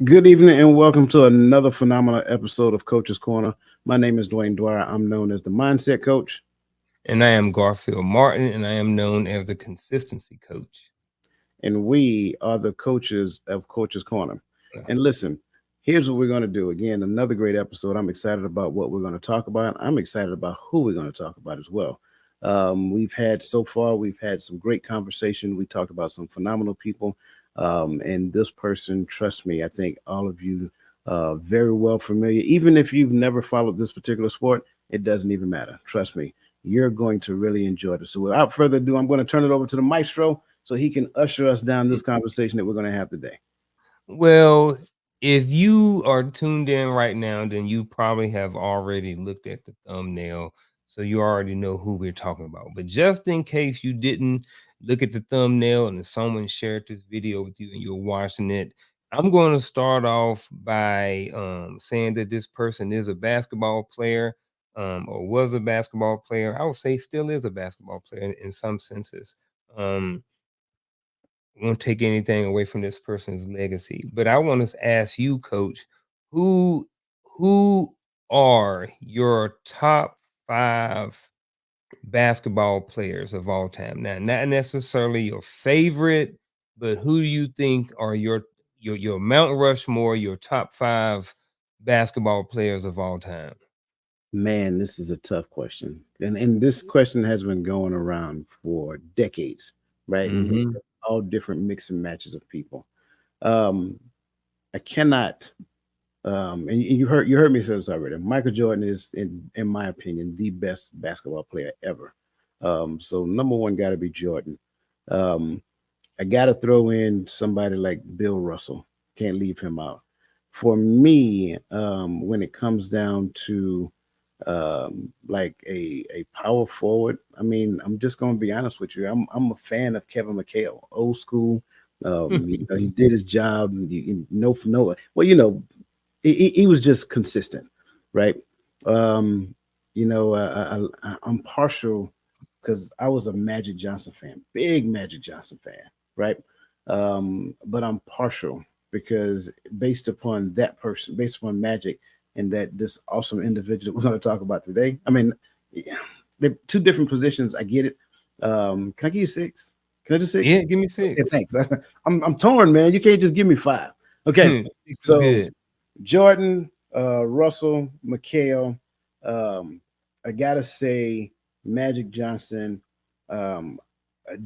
Good evening and welcome to another phenomenal episode of Coach's Corner. My name is Dwayne Dwyer. I'm known as the Mindset Coach. And I am Garfield Martin, and I am known as the consistency coach. And we are the coaches of Coach's Corner. And listen, here's what we're going to do. Again, another great episode. I'm excited about what we're going to talk about. I'm excited about who we're going to talk about as well. We've had some great conversation. We talked about some phenomenal people. And this person, trust me, I think all of you very well familiar. Even if you've never followed this particular sport, it doesn't even matter. Trust me, you're going to really enjoy this. So without further ado, I'm going to turn it over to the maestro so he can usher us down this conversation that we're going to have today. Well, if you are tuned in right now, then you probably have already looked at the thumbnail, so you already know who we're talking about. But just in case you didn't look at the thumbnail and someone shared this video with you and you're watching it, I'm going to start off by saying that this person is a basketball player, or was a basketball player. I would say still is a basketball player in some senses. Um, won't take anything away from this person's legacy. But I want to ask you, Coach, who who are your top five basketball players of all time? Now, not necessarily your favorite, but who do you think are your Mount Rushmore, your top five basketball players of all time? Man, this is a tough question. And this question has been going around for decades, right? And we Mm-hmm. have all different mix and matches of people. Um, I cannot and you heard me say this already. Michael Jordan is, in my opinion, the best basketball player ever. So number one got to be Jordan. Um, I got to throw in somebody like Bill Russell. Can't leave him out. For me, when it comes down to like a power forward, I mean, I'm just going to be honest with you. I'm a fan of Kevin McHale, old school. He did his job. No, well, he was just consistent, right? Um, I'm partial because I was a Magic Johnson fan, big Magic Johnson fan, right? But I'm partial because based upon that person, based upon Magic, and that this awesome individual we're going to talk about today. I mean, yeah, they're two different positions. I get it. Can I give you six? Can I do Yeah, six? give me Okay, six. thanks. I'm torn, man. You can't just give me five. Okay, Six is so good. Jordan, Russell, McHale. Um, I gotta say, Magic Johnson,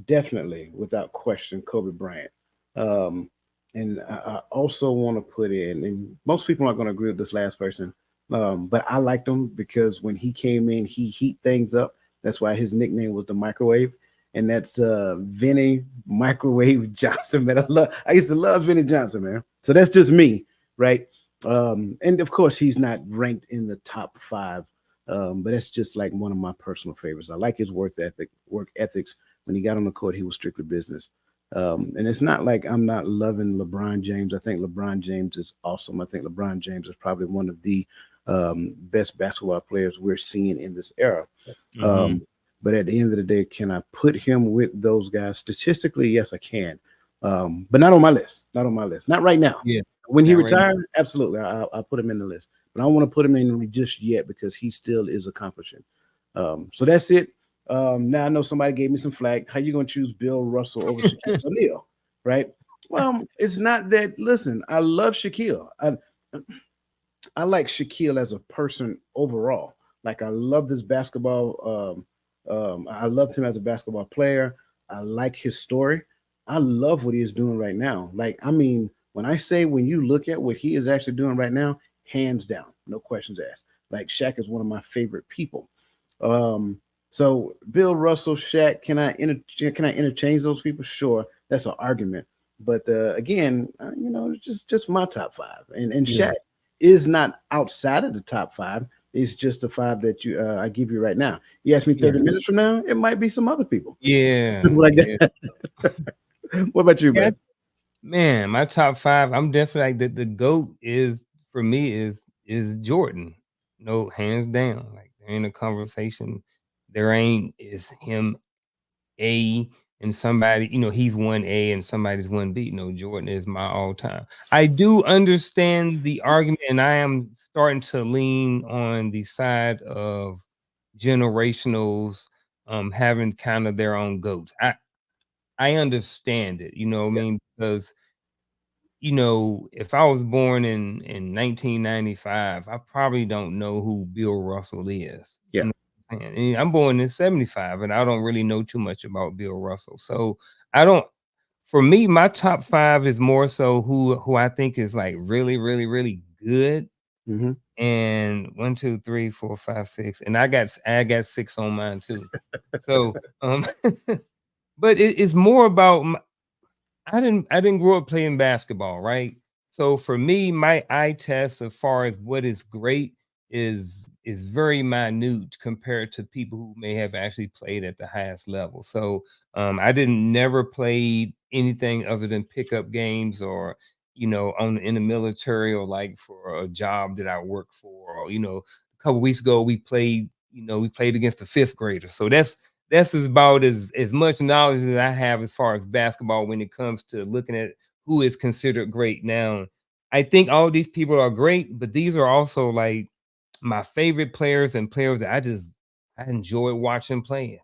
definitely without question, Kobe Bryant. Um, and I also want to put in, and most people aren't going to agree with this last person, but I liked him because when he came in, he heat things up. That's why his nickname was the Microwave, and that's Vinny Microwave Johnson. Man, I used to love Vinny Johnson, man. So that's just me, right? And of course, he's not ranked in the top five, but that's just like one of my personal favorites. I like his work ethics. When he got on the court, he was strictly business. And it's not like I'm not loving LeBron James. I think LeBron James is awesome. I think LeBron James is probably one of the best basketball players we're seeing in this era. Mm-hmm. Um, but at the end of the day, can I put him with those guys? Statistically, yes, I can. But not on my list. Not on my list. Not right now. Yeah, When he not right now. retired, absolutely, I'll put him in the list. But I don't want to put him in just yet because he still is accomplishing. So that's it. Now I know somebody gave me some flack. How you gonna choose Bill Russell over Shaquille O'Neal, right? Well, it's not that. Listen, I love Shaquille. I like Shaquille as a person overall. Like I love this basketball. I loved him as a basketball player. I like his story. I love what he is doing right now. Like I mean, when I say when you look at what he is actually doing right now, hands down, no questions asked. Like Shaq is one of my favorite people. Um, so Bill Russell, Shaq, can I interchange those people? Sure, that's an argument. But again, it's just my top five, and Yeah. Shaq is not outside of the top five. It's just the five that you I give you right now. You ask me Yeah. 30 minutes from now, it might be some other people. It's Yeah. just what I Yeah. got. What about you, Yeah. man? Man, my top five, I'm definitely like the GOAT is for me is Jordan. No, hands down. Like there ain't a conversation. There ain't is him A and somebody, he's 1A and somebody's 1B. No, Jordan is my all-time. I do understand the argument, and I am starting to lean on the side of generationals having kind of their own goats. I understand it, what I mean, because if I was born in 1995, I probably don't know who Bill Russell is. Yeah. You know what I'm saying? And I'm born in 75, and I don't really know too much about Bill Russell. So I don't. For me, my top five is more so who I think is like really, really, really good. Mm-hmm. And 1, 2, 3, 4, 5, 6, and I got 6 on mine too. So but it's more about I didn't grow up playing basketball, right? So for me, my eye test as far as what is great is very minute compared to people who may have actually played at the highest level. So I didn't never played anything other than pickup games or on in the military or like for a job that I work for, or a couple weeks ago we played against the fifth grader. So that's about as much knowledge that I have as far as basketball when it comes to looking at who is considered great. Now, I think all these people are great, but these are also like my favorite players and players that I enjoy watching playing.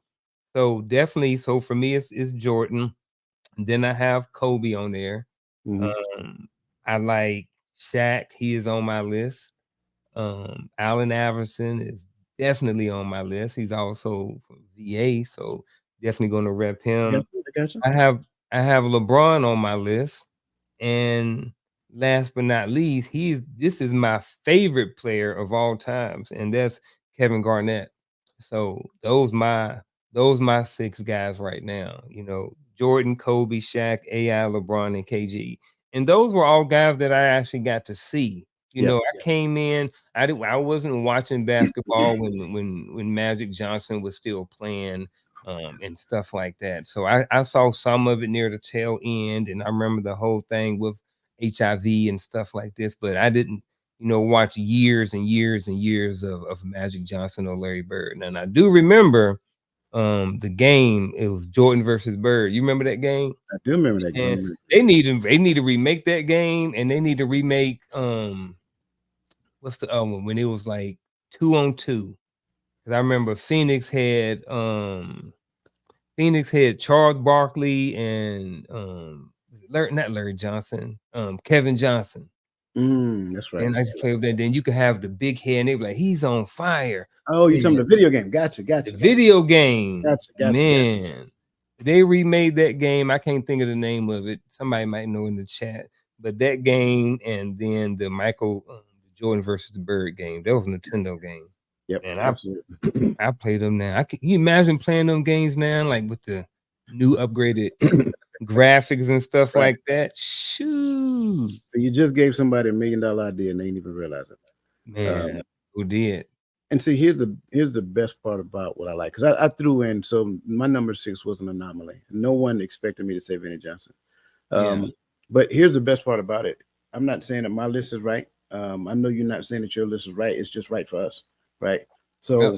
So definitely, so for me, it's Jordan. And then I have Kobe on there. Mm-hmm. I like Shaq. He is on my list. Allen Iverson is definitely on my list. He's also from VA, so definitely going to rep him. I got you. I have LeBron on my list, and last but not least, this is my favorite player of all times, and that's Kevin Garnett. So those my 6 guys right now. Jordan, Kobe, Shaq, AI, LeBron, and KG, and those were all guys that I actually got to see. Yeah. I came in. I wasn't watching basketball when Magic Johnson was still playing and stuff like that. So I saw some of it near the tail end, and I remember the whole thing with HIV and stuff like this, but I didn't, watch years and years and years of Magic Johnson or Larry Bird. And I do remember the game. It was Jordan versus Bird. You remember that game? I do remember that And game. they need to remake that game, and they need to remake what's the other one when it was like 2-on-2. Because I remember Phoenix had Charles Barkley and not Larry Johnson, Kevin Johnson. That's right. And I used to play with that. Then you could have the big head, and they be like, he's on fire. Oh, you talking Yeah. the video game? Gotcha. The video game. Gotcha. Man. They remade that game. I can't think of the name of it. Somebody might know in the chat. But that game and then the Michael Jordan versus the Bird game. That was a Nintendo game. Yep. And Absolutely. I play them now. Can you imagine playing them games now, like with the new upgraded graphics and stuff Right. like that? Shoot, So you just gave somebody $1 million idea and they didn't even realize it. man, who did? And see, here's the best part about what I like, because I threw in, so my number 6 was an anomaly. No one expected me to say Vinnie Johnson. But here's the best part about it. I'm not saying that my list is right. I know you're not saying that your list is right. It's just right for us, right? So,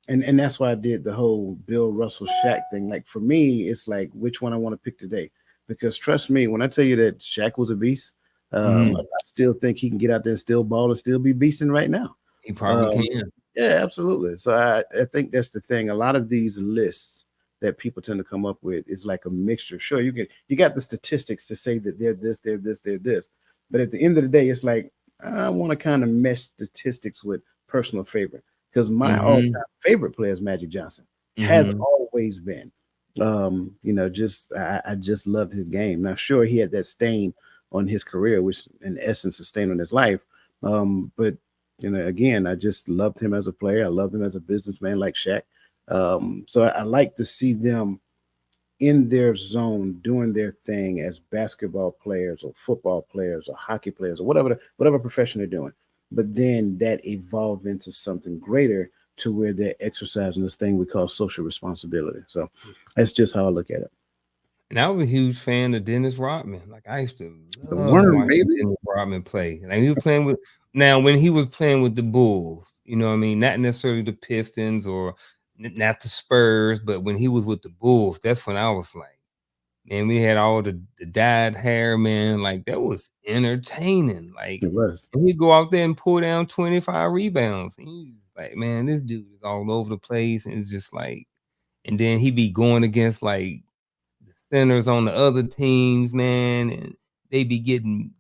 and that's why I did the whole Bill Russell Shaq thing. Like for me, it's like which one I want to pick today, because trust me when I tell you that Shaq was a beast, I still think he can get out there and still ball and still be beasting right now. He probably can. Yeah, absolutely. So I think that's the thing. A lot of these lists that people tend to come up with is like a mixture. Sure, you got the statistics to say that they're this, they're this, they're this. But at the end of the day, it's like I want to kind of mesh statistics with personal favorite, because my all-time favorite player is Magic Johnson. Has always been. I just loved his game. Now, sure, he had that stain on his career, which in essence a stain on his life. But again, I just loved him as a player. I loved him as a businessman like Shaq. So I like to see them in their zone doing their thing as basketball players or football players or hockey players or whatever profession they're doing. But then that evolved into something greater to where they're exercising this thing we call social responsibility. So that's just how I look at it. And I was a huge fan of Dennis Rodman. Like I used to The love worm, watching baby. Dennis Rodman play. Like he was playing when he was playing with the Bulls, you know what I mean? Not necessarily the Pistons or not the Spurs, but when he was with the Bulls, that's when I was like, man, we had all the dyed hair, man. Like that was entertaining. Like, It was. and he'd go out there and pull down 25 rebounds. And you like, man, this dude is all over the place. And it's just like, and then he'd be going against like the centers on the other teams, man, and they be getting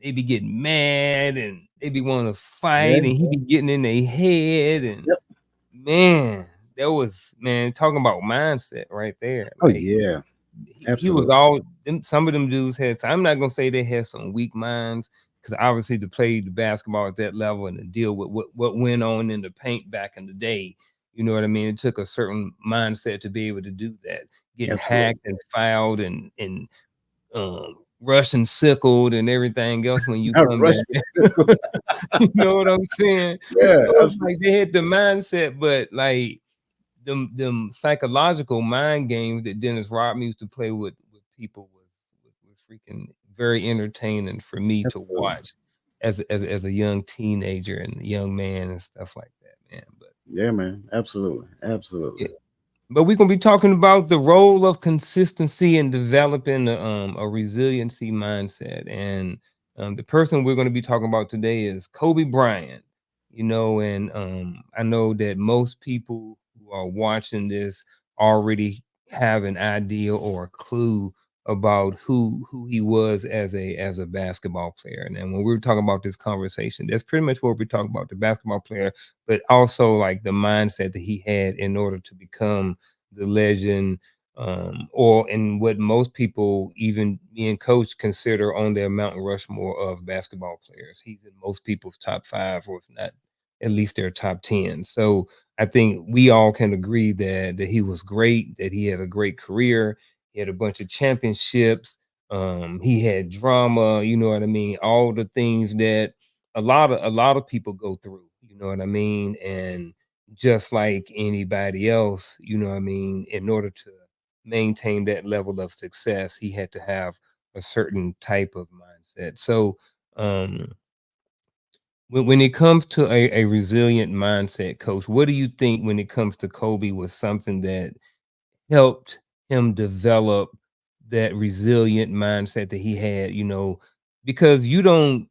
mad and they be wanting to Yeah. fight, and he be getting in their head. And Yep. man, that was, man, talking about mindset right there. Oh Like yeah. he was Absolutely. all them, some of them dudes had, so I'm not gonna say they had some weak minds, because obviously to play the basketball at that level and to deal with what went on in the paint back in the day, you know what I mean? It took a certain mindset to be able to do that. Getting Absolutely. hacked and fouled and rushed and sickled and everything else when you I come rushed down. it. You know what I'm saying? Yeah. So it's Absolutely. like they had the mindset, but like them psychological mind games that Dennis Rodman used to play with people was freaking very entertaining for me to Absolutely. watch as a young teenager and young man and stuff like that, man. But Yeah, man. Absolutely. Absolutely. yeah. But we're gonna be talking about the role of consistency in developing a resiliency mindset. And the person we're gonna be talking about today is Kobe Bryant. You know, and I know that most people who are watching this already have an idea or a clue about who he was as a basketball player. And then when we were talking about this conversation, that's pretty much what we're talking about, the basketball player, but also like the mindset that he had in order to become the legend, or in what most people, even me and Coach, consider on their Mount Rushmore of basketball players. He's in most people's top five, or if not, at least their top 10. So I think we all can agree that he was great, that he had a great career, he had a bunch of championships, he had drama, you know what I mean? All the things that a lot of people go through, you know what I mean? And just like anybody else, you know what I mean, in order to maintain that level of success, he had to have a certain type of mindset. So um when it comes to a resilient mindset, Coach, what do you think when it comes to Kobe was something that helped him develop that resilient mindset that he had, because you don't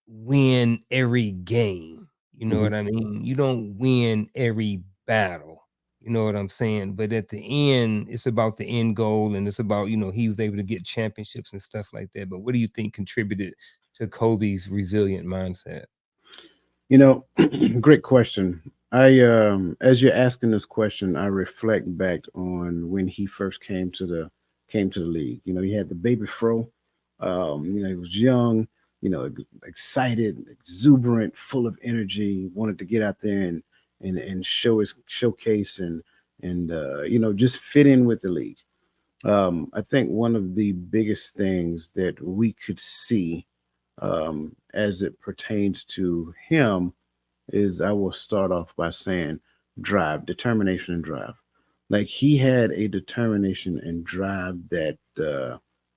win every game. You know Mhm. what I mean? You don't win every battle. You know what I'm saying? But at the end, it's about the end goal, and it's about, he was able to get championships and stuff like that. But what do you think contributed to Kobe's resilient mindset? You know, great question. As you're asking this question, I reflect back on when he first came to the league. You know, he had the baby fro. He was young, excited, exuberant, full of energy, wanted to get out there and showcase and just fit in with the league. I think one of the biggest things that we could see as it pertains to him is, I will start off by saying drive, determination and drive. Like he had a determination and drive that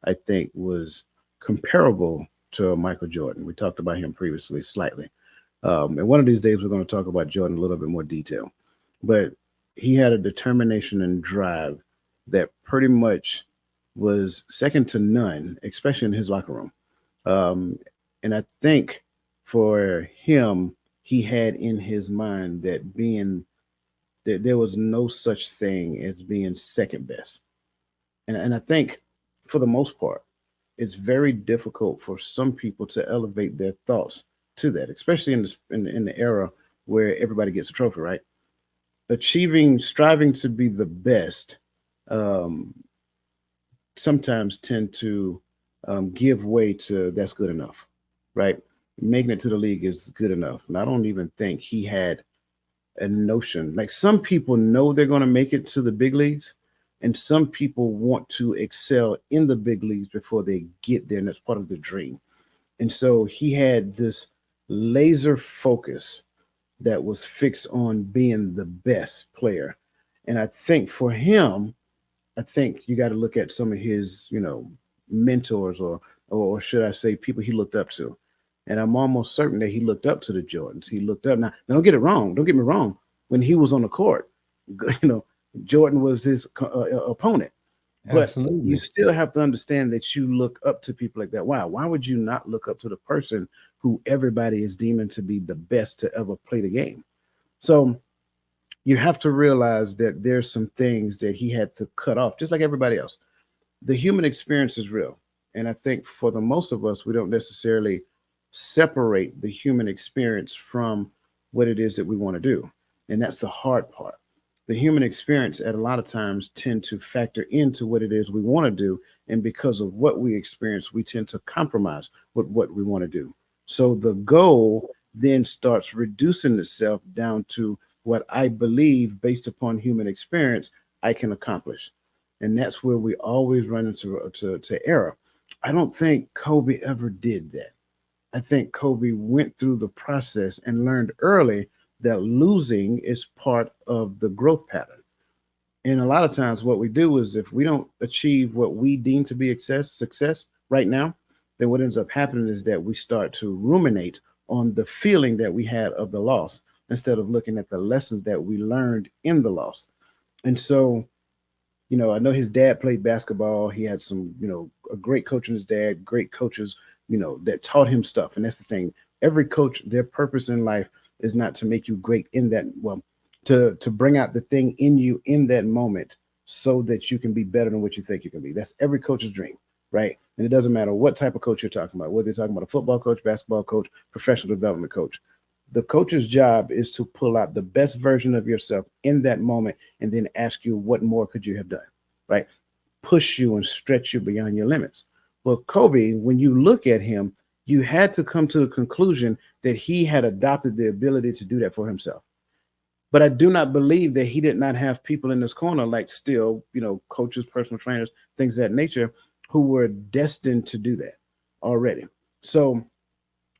I think was comparable to Michael Jordan. We talked about him previously slightly. And one of these days we're going to talk about Jordan a little bit more detail. But he had a determination and drive that pretty much was second to none, especially in his locker room. Um, and I think for him, he had in his mind that there was no such thing as being second best. And I think for the most part, it's very difficult for some people to elevate their thoughts to that, especially in the era where everybody gets a trophy, right? Striving to be the best, um, sometimes tend to give way to that's good enough, right? Making it to the league is good enough. And I don't even think he had a notion. Like some people know they're going to make it to the big leagues, and some people want to excel in the big leagues before they get there, and that's part of the dream. And so he had this laser focus that was fixed on being the best player. And I think for him, I think you got to look at some of his, mentors or should I say people he looked up to. And I'm almost certain that he looked up to the Jordans. He looked up. Now don't get it wrong. Don't get me wrong. When he was on the court, you know, Jordan was his opponent. But you Absolutely. still have to understand that you look up to people like that. Wow, why would you not look up to the person who everybody is deeming to be the best to ever play the game? So you have to realize that there's some things that he had to cut off, just like everybody else. The human experience is real. And I think for the most of us, we don't necessarily separate the human experience from what it is that we want to do. And that's the hard part. The human experience at a lot of times tend to factor into what it is we want to do. And because of what we experience, we tend to compromise with what we want to do. So the goal then starts reducing itself down to what I believe based upon human experience I can accomplish, and that's where we always run into error. I don't think Kobe ever did that. I think Kobe went through the process and learned early that losing is part of the growth pattern. And a lot of times, what we do is if we don't achieve what we deem to be success right now, then what ends up happening is that we start to ruminate on the feeling that we had of the loss instead of looking at the lessons that we learned in the loss. And so I know his dad played basketball. He had some, a great coach in his dad, great coaches, that taught him stuff. And that's the thing. Every coach, their purpose in life is not to make you great in that, well, to bring out the thing in you in that moment so that you can be better than what you think you can be. That's every coach's dream, right? And it doesn't matter what type of coach you're talking about, whether you're talking about a football coach, basketball coach, professional development coach. The coach's job is to pull out the best version of yourself in that moment and then ask you what more could you have done, right? Push you and stretch you beyond your limits. Well, Kobe, when you look at him, you had to come to the conclusion that he had adopted the ability to do that for himself. But I do not believe that he did not have people in his corner, like still, coaches, personal trainers, things of that nature, who were destined to do that already. So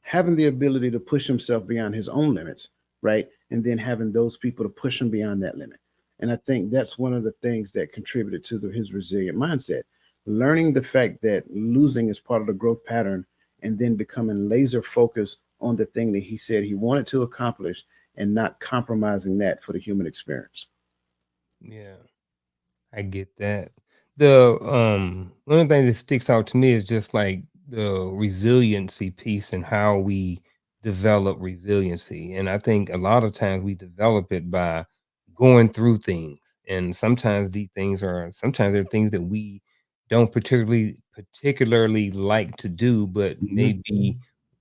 having the ability to push himself beyond his own limits, right? And then having those people to push him beyond that limit. And I think that's one of the things that contributed to his resilient mindset. Learning the fact that losing is part of the growth pattern and then becoming laser focused on the thing that he said he wanted to accomplish and not compromising that for the human experience. Yeah, I get that. The one of the things that sticks out to me is just like the resiliency piece and how we develop resiliency. And I think a lot of times we develop it by going through things. And sometimes they're things that we don't particularly like to do, but Mhm. maybe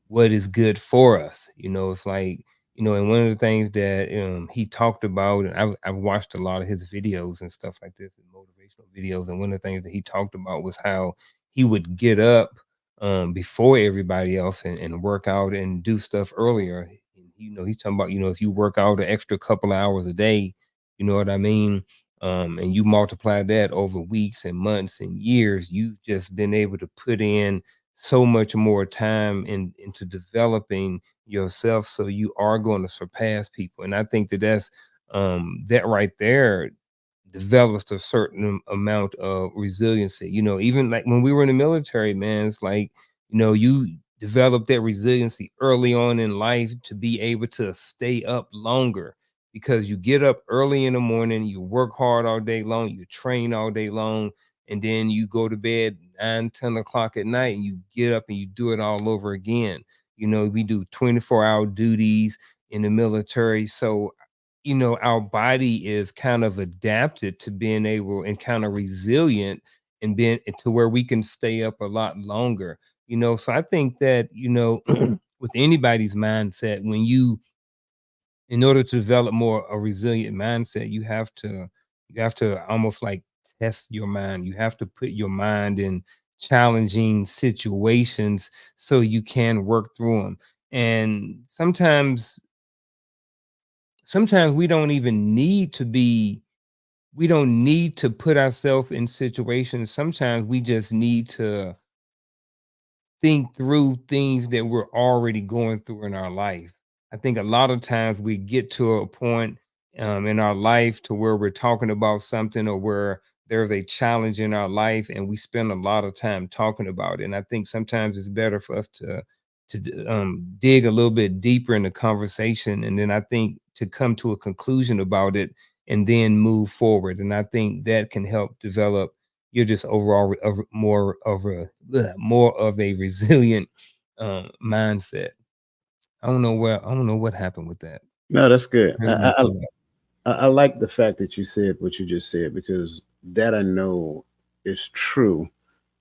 what is good for us. It's like, and one of the things that he talked about, and I've watched a lot of his videos and stuff like this, and motivational videos. And one of the things that he talked about was how he would get up before everybody else and work out and do stuff earlier. And, he's talking about, if you work out an extra couple of hours a day, you know what I mean? And you multiply that over weeks and months and years, you've just been able to put in so much more time into developing yourself, so you are going to surpass people. And I think that right there develops a certain amount of resiliency. Even like when we were in the military, man, it's like, you develop that resiliency early on in life to be able to stay up longer, because you get up early in the morning, you work hard all day long, you train all day long, and then you go to bed 9, 10 o'clock at night, and you get up and you do it all over again. We do 24-hour duties in the military. So our body is kind of adapted to being able and kind of resilient and being to where we can stay up a lot longer. So I think that, with anybody's mindset, in order to develop more a resilient mindset, you have to almost like test your mind. You have to put your mind in challenging situations so you can work through them. And sometimes we don't need to put ourselves in situations. Sometimes we just need to think through things that we're already going through in our life. I think a lot of times we get to a point in our life to where we're talking about something, or where there's a challenge in our life, and we spend a lot of time talking about it. And I think sometimes it's better for us to dig a little bit deeper in the conversation, and then I think to come to a conclusion about it, and then move forward. And I think that can help develop you're just overall more of a resilient mindset. I don't know what happened with that. No, that's good. Heard me come back. I like the fact that you said what you just said, because that I know is true.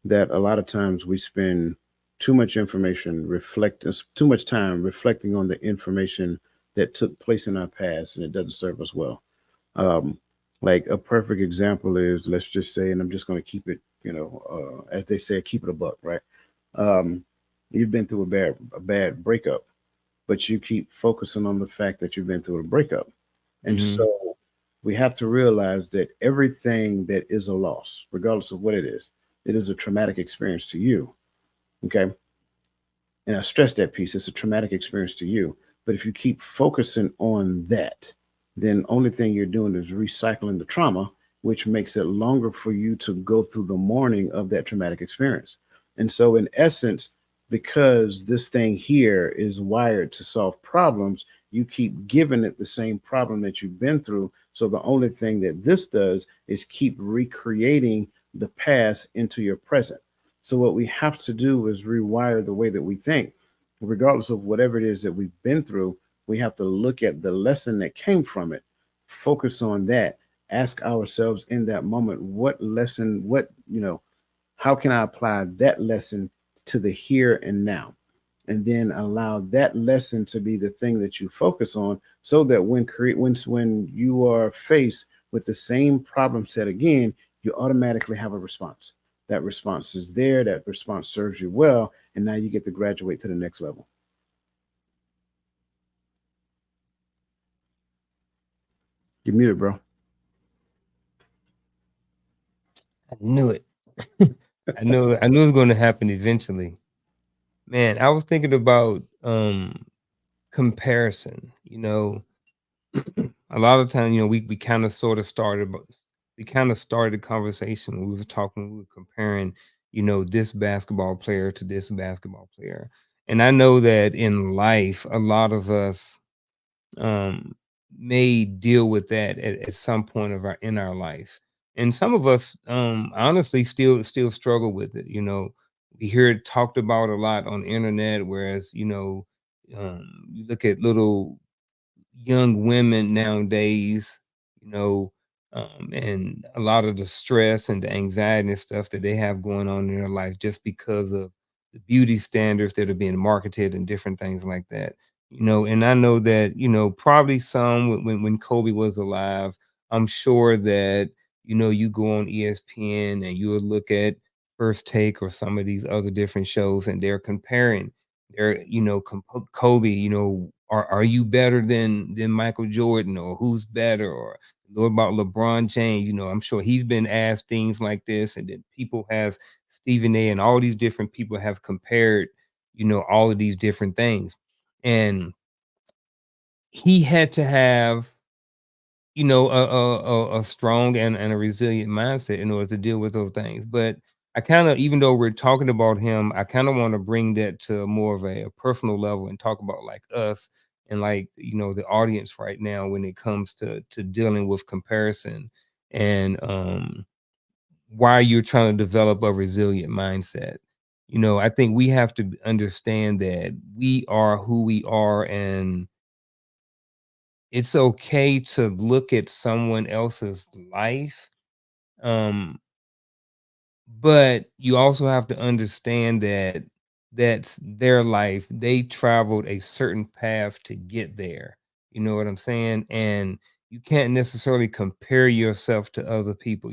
That a lot of times we spend too much information reflecting, too much time reflecting on the information that took place in our past, and it doesn't serve us well. Um, like a perfect example is, let's just say, and I'm just going to keep it, as they say, keep it a buck, right? Um, you've been through a bad breakup, but you keep focusing on the fact that you've been through a breakup. And Mhm. so we have to realize that everything that is a loss, regardless of what it is a traumatic experience to you. Okay. And I stress that piece. It's a traumatic experience to you. But if you keep focusing on that, then only thing you're doing is recycling the trauma, which makes it longer for you to go through the mourning of that traumatic experience. And so, in essence, because this thing here is wired to solve problems, you keep giving it the same problem that you've been through. So, the only thing that this does is keep recreating the past into your present. So, what we have to do is rewire the way that we think. Regardless of whatever it is that we've been through, we have to look at the lesson that came from it, focus on that, ask ourselves in that moment, what lesson, how can I apply that lesson to the here and now? And then allow that lesson to be the thing that you focus on, so that when you are faced with the same problem set again, you automatically have a response. That response is there, that response serves you well, and now you get to graduate to the next level. You're muted, bro. I knew it. I knew it was going to happen eventually. Man, I was thinking about comparison. A lot of times, we kind of sort of started, we kind of started the conversation when we were talking, we were comparing, this basketball player to this basketball player. And I know that in life, a lot of us um, may deal with that at some point of our in our life, and some of us honestly still struggle with it. We hear it talked about a lot on the internet, whereas you look at little young women nowadays, you know, and a lot of the stress and the anxiety and stuff that they have going on in their life just because of the beauty standards that are being marketed and different things like that. And I know that, probably some when Kobe was alive, I'm sure that, you go on ESPN and you will look at First Take or some of these other different shows and they're comparing Kobe, are you better than Michael Jordan, or who's better, or what about LeBron James? I'm sure he's been asked things like this, and then people have Stephen A. and all these different people have compared, all of these different things, and he had to have a strong and a resilient mindset in order to deal with those things. But I kind of, even though we're talking about him, I kind of want to bring that to more of a personal level and talk about like us and like the audience right now when it comes to dealing with comparison and why you're trying to develop a resilient mindset. I think we have to understand that we are who we are, and it's okay to look at someone else's life, um, but you also have to understand that that's their life. They traveled a certain path to get there. You know what I'm saying? And you can't necessarily compare yourself to other people.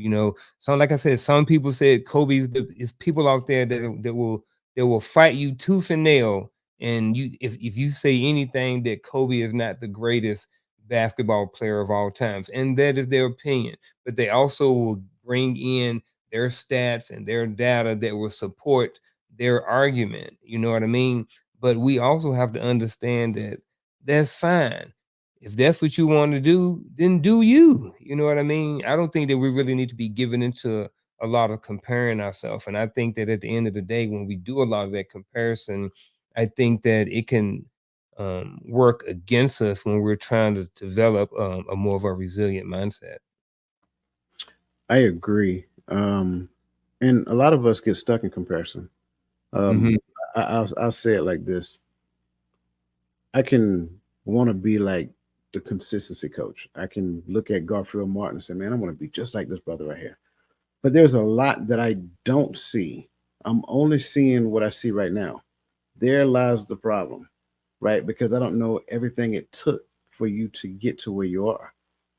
So like I said, some people said Kobe's is people out there that will fight you tooth and nail. And if you say anything that Kobe is not the greatest basketball player of all times, and that is their opinion, but they also will bring in their stats and their data that will support their argument. You know what I mean? But we also have to understand that that's fine. If that's what you want to do, then do you. You know what I mean? I don't think that we really need to be given into a lot of comparing ourselves. And I think that at the end of the day, when we do a lot of that comparison, I think that it can work against us when we're trying to develop a more of a resilient mindset. I agree. And a lot of us get stuck in comparison. Um, Hmm. I'll say it like this: I can want to be like the consistency coach. I can look at Garfield Martin and say, "Man, I want to be just like this brother right here." But there's a lot that I don't see. I'm only seeing what I see right now. There lies the problem, right? Because I don't know everything it took for you to get to where you are.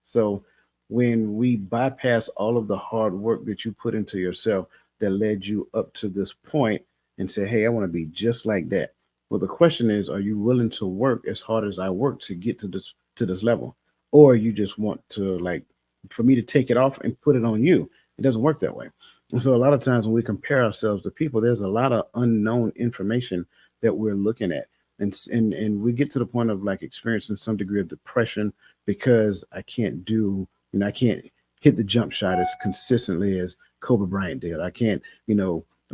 So when we bypass all of the hard work that you put into yourself that led you up to this point and say, hey, I want to be just like that. Well, the question is, are you willing to work as hard as I work to get to this level? Or you just want to like for me to take it off and put it on you? It doesn't work that way. And so a lot of times when we compare ourselves to people, there's a lot of unknown information that we're looking at. And we get to the point of like experiencing some degree of depression because I can't hit the jump shot as consistently as Kobe Bryant did. I can't,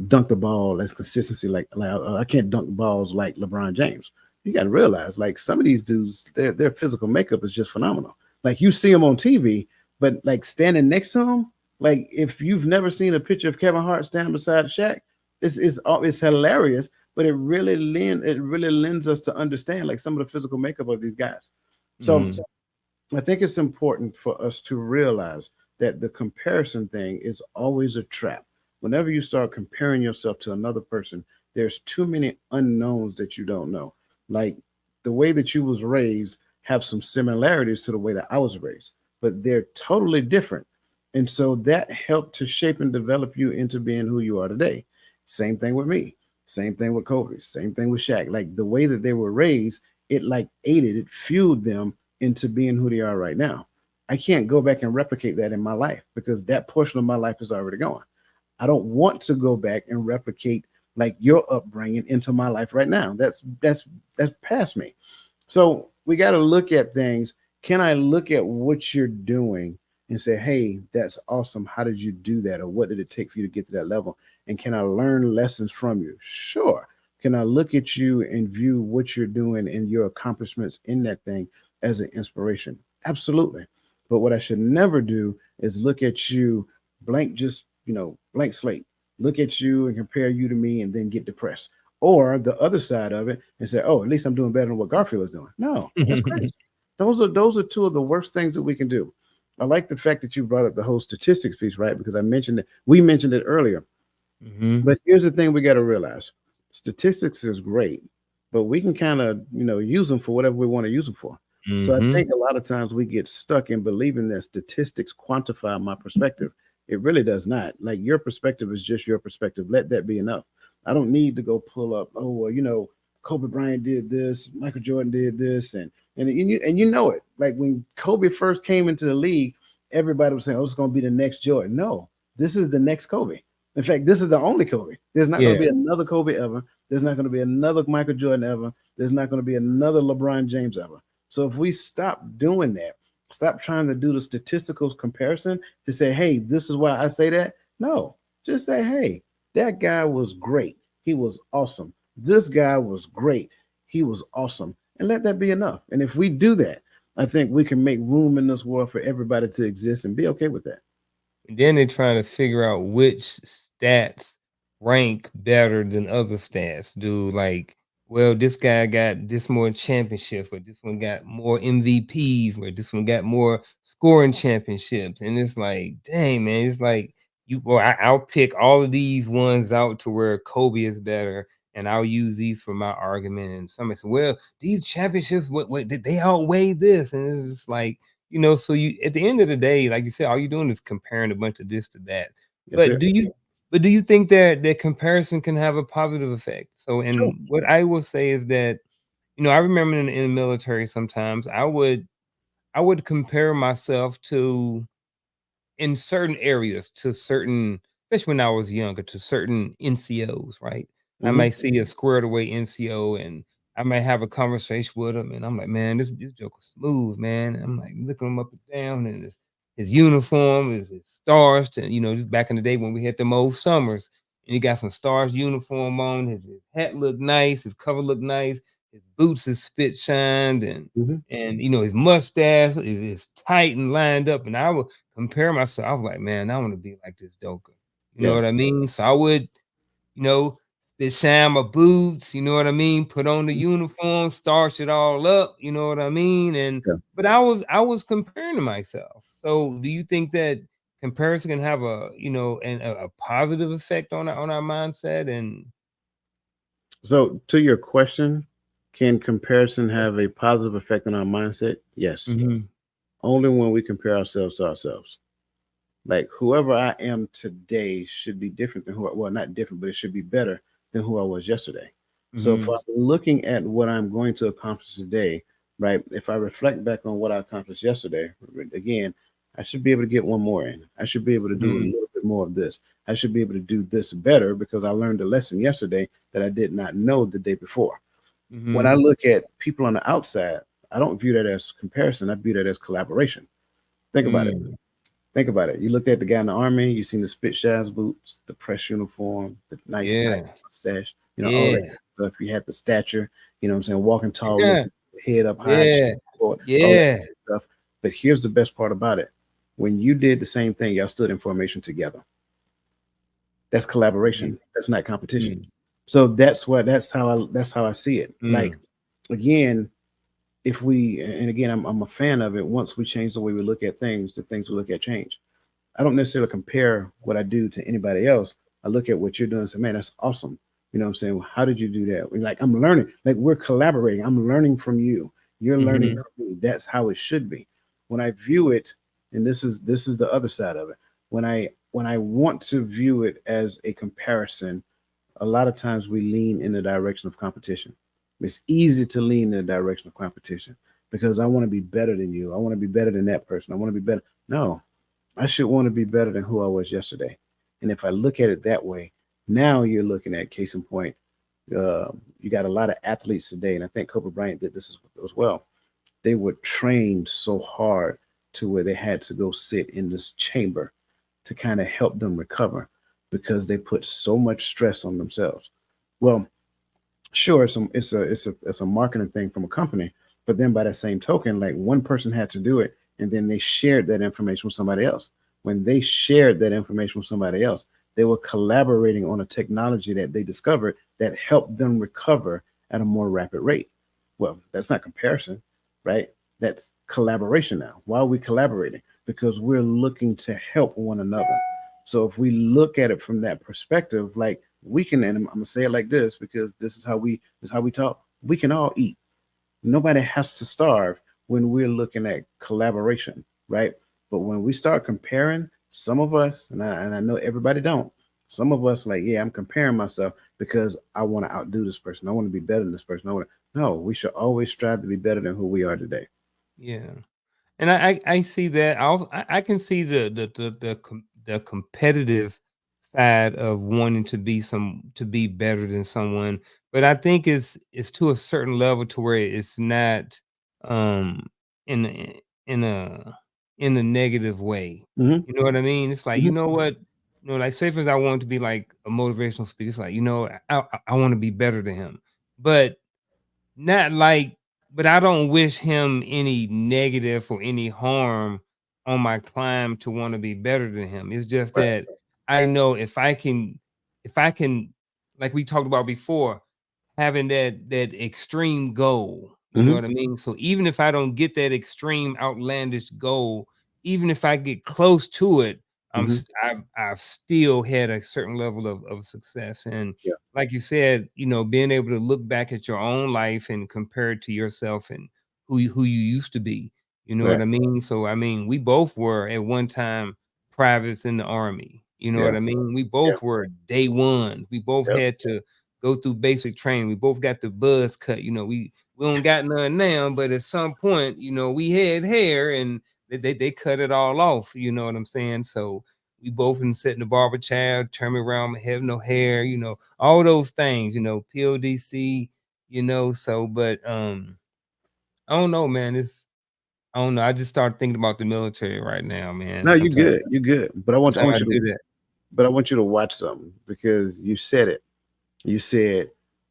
dunk the ball as consistency like I can't dunk balls like LeBron James. You got to realize, like some of these dudes, their physical makeup is just phenomenal. Like you see them on TV, but like standing next to them, like if you've never seen a picture of Kevin Hart standing beside Shaq, it's hilarious, but it really lends us to understand like some of the physical makeup of these guys. So Hmm. I think it's important for us to realize that the comparison thing is always a trap. Whenever you start comparing yourself to another person, there's too many unknowns that you don't know. Like the way that you was raised have some similarities to the way that I was raised, but they're totally different. And so that helped to shape and develop you into being who you are today. Same thing with me. Same thing with Kobe. Same thing with Shaq. Like the way that they were raised, it like it fueled them into being who they are right now. I can't go back and replicate that in my life because that portion of my life is already gone. I don't want to go back and replicate like your upbringing into my life right now. That's past me. So we got to look at things. Can I look at what you're doing and say, hey, that's awesome. How did you do that? Or what did it take for you to get to that level? And can I learn lessons from you? Sure. Can I look at you and view what you're doing and your accomplishments in that thing as an inspiration? Absolutely. But what I should never do is look at you blank, just, blank slate. Look at you and compare you to me and then get depressed. Or the other side of it and say, "Oh, at least I'm doing better than what Garfield is doing." No, that's crazy. Those are two of the worst things that we can do. I like the fact that you brought up the whole statistics piece, right? Because we mentioned it earlier. Hmm. But here's the thing: we got to realize, statistics is great, but we can kind of use them for whatever we want to use them for. So I Hmm. think a lot of times we get stuck in believing that statistics quantify my perspective. It really does not. Like your perspective is just your perspective. Let that be enough. I don't need to go pull up. Oh well, Kobe Bryant did this, Michael Jordan did this, and you know it. Like when Kobe first came into the league, everybody was saying, "Oh, it's going to be the next Jordan." No, this is the next Kobe. In fact, this is the only Kobe. There's not going to Yeah. be another Kobe ever. There's not going to be another Michael Jordan ever. There's not going to be another LeBron James ever. So if we stop doing that, stop trying to do the statistical comparison to say, hey, this is why I say that. No, just say, hey, that guy was great. He was awesome. This guy was great. He was awesome. And let that be enough. And if we do that, I think we can make room in this world for everybody to exist and be okay with that. And then they're trying to figure out which stats rank better than other stats. Dude, like, well, this guy got this more championships, but this one got more MVPs, where this one got more scoring championships. And it's like, dang, man, it's like I'll pick all of these ones out to where Kobe is better, and I'll use these for my argument. And somebody said, well, these championships, what they outweigh this, and it's just like, so you at the end of the day, like you said, all you're doing is comparing a bunch of this to that. That's But it. do you think that comparison can have a positive effect? So, Sure. and what I will say is that, I remember in the military sometimes I would compare myself to in certain areas to certain, especially when I was younger, to certain NCOs, right? I Hmm. might see a squared away NCO and I might have a conversation with him and I'm like, man, this joke is smooth, man. I'm like looking him up and down and his uniform, his stars, and just back in the day when we had them old summers and he got some stars uniform on, his hat looked nice, his cover looked nice, his boots is spit shined, Mhm. and his mustache is tight and lined up. And I would compare myself. I was like, man, I want to be like this Doka. You know Yeah. what I mean? So I would, spit shine my boots, you know what I mean? Put on the Mhm. uniform, starch it all up, you know what I mean? And Yeah. but I was comparing to myself. So do you think that comparison can have a positive effect on our mindset? And So, to your question, can comparison have a positive effect on our mindset? Yes. Mhm. Only when we compare ourselves to ourselves. Like whoever I am today should be different than well, not different, but it should be better than who I was yesterday. So if Mhm. I'm looking at what I'm going to accomplish today, right? If I reflect back on what I accomplished yesterday, again, I should be able to get one more in. I should be able to do a Mhm. little bit more of this. I should be able to do this better because I learned a lesson yesterday that I did not know the day before. When I Mhm. look at people on the outside, I don't view that as comparison. I view that as collaboration. Think about it. Mm. Think about it. You looked at the guy in the army, you seen the spit shines boots, the press uniform, the nice tight Yeah. mustache, all that Yeah. stuff. You had the stature, what I'm saying, walking tall, looking head up high, Yeah. forward, all that Yeah. stuff. But here's the best part about it. When you did the same thing, y'all stood in formation together. That's Mhm. collaboration. That's not competition. Mm. So that's how I see it. Like Mm. again, if we and again I'm a fan of it, once we change the way we look at things, the things we look at change. I don't necessarily compare what I do to anybody else. I look at what you're doing and say, man, that's awesome. You know what I'm saying? Well, how did you do that? Like, I'm learning, like, we're collaborating. I'm learning from you. You're learning Mhm. from me. That's how it should be. When I view it, and this is the other side of it. When I want to view it as a comparison, a lot of times we lean in the direction of competition. It's easy to lean in the direction of competition because I want to be better than you. I want to be better than that person. I want to be better. No, I should want to be better than who I was yesterday. And if I look at it that way, now you're looking at case in point. You got a lot of athletes today, and I think Kobe Bryant did this as well. They were trained so hard to where they had to go sit in this chamber to kind of help them recover because they put so much stress on themselves. Well, sure, it's a marketing thing from a company, but then by that same token, like one person had to do it, and then they shared that information with somebody else. When they shared that information with somebody else, they were collaborating on a technology that they discovered that helped them recover at a more rapid rate. Well, that's not comparison, right? That's collaboration now. Why are we collaborating? Because we're looking to help one another. So if we look at it from that perspective, like we can, and I'm gonna say it like this because this is how we talk. We can all eat. Nobody has to starve when we're looking at collaboration, right? But when we start comparing, some of us, and I know everybody don't, some of us like, yeah, I'm comparing myself because I want to outdo this person. I want to be better than this person. No, we should always strive to be better than who we are today. Yeah. And I see that. I can see the competitive side of wanting to be better than someone, but I think it's to a certain level to where it's not um in in a in a negative way. Hmm. You know what I mean? It's like, you Hmm. know what? Like say for instance, I want to be like a motivational speaker. It's like, I want to be better than him. But not like but I don't wish him any negative or any harm on my climb to wanna be better than him. It's just Right. that I know if I can like we talked about before, having that extreme goal, you know Hmm. what I mean? So even if I don't get that extreme outlandish goal, even if I get close to it, Hmm. I've still had a certain level of success. And Yeah. like you said, being able to look back at your own life and compare it to yourself and who you used to be. You know what Right. I mean? So I mean, we both were at one time privates in the army. You know Yeah. what I mean? We Yeah. both were day one. We both Yep. had to go through basic training. We both got the buzz cut. We don't got none now, but at some point, we had hair and they cut it all off. You know what I'm saying? So we both been sit in the barber chair, turn me around, have no hair, all those things, PODC, so but I don't know, man. I don't know. I just started thinking about the military right now, man. No, you're Sometimes good. You're good. But I want I sometimes want I you to do that. but I want you to watch something because you said it. You said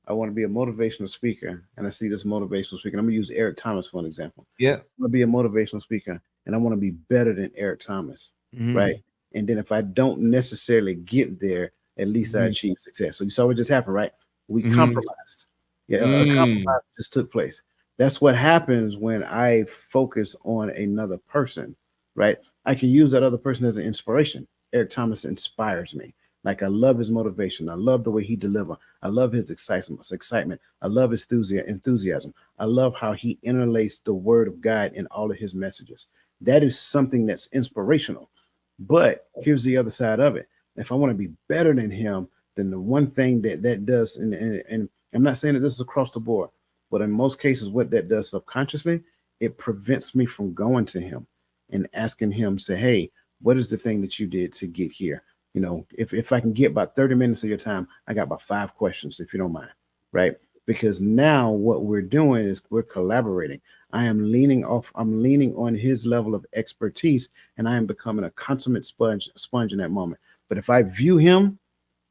I want to be a motivational speaker, and I see this motivational speaker. I'm gonna use Eric Thomas for an example. Yeah. I want to be a motivational speaker, and I want to be better than Eric Thomas, right? Mhm. And then if I don't necessarily get there, at least I Mhm. achieve success. So you saw what just happened, right? We Mhm. compromised. Yeah, a Mm. compromise just took place. That's what happens when I focus on another person, right? I can use that other person as an inspiration. Eric Thomas inspires me. Like I love his motivation. I love the way he delivers. I love his excitement. I love his enthusiasm. I love how he interlaced the word of God in all of his messages. That is something that's inspirational. But here's the other side of it. If I want to be better than him, then the one thing that does, and I'm not saying that this is across the board, but in most cases, what that does subconsciously, it prevents me from going to him and asking him, say, hey, what is the thing that you did to get here? If I can get about 30 minutes of your time, I got about 5 questions, if you don't mind, right? Because now what we're doing is we're collaborating. I'm leaning on his level of expertise, and I am becoming a consummate sponge in that moment. But if I view him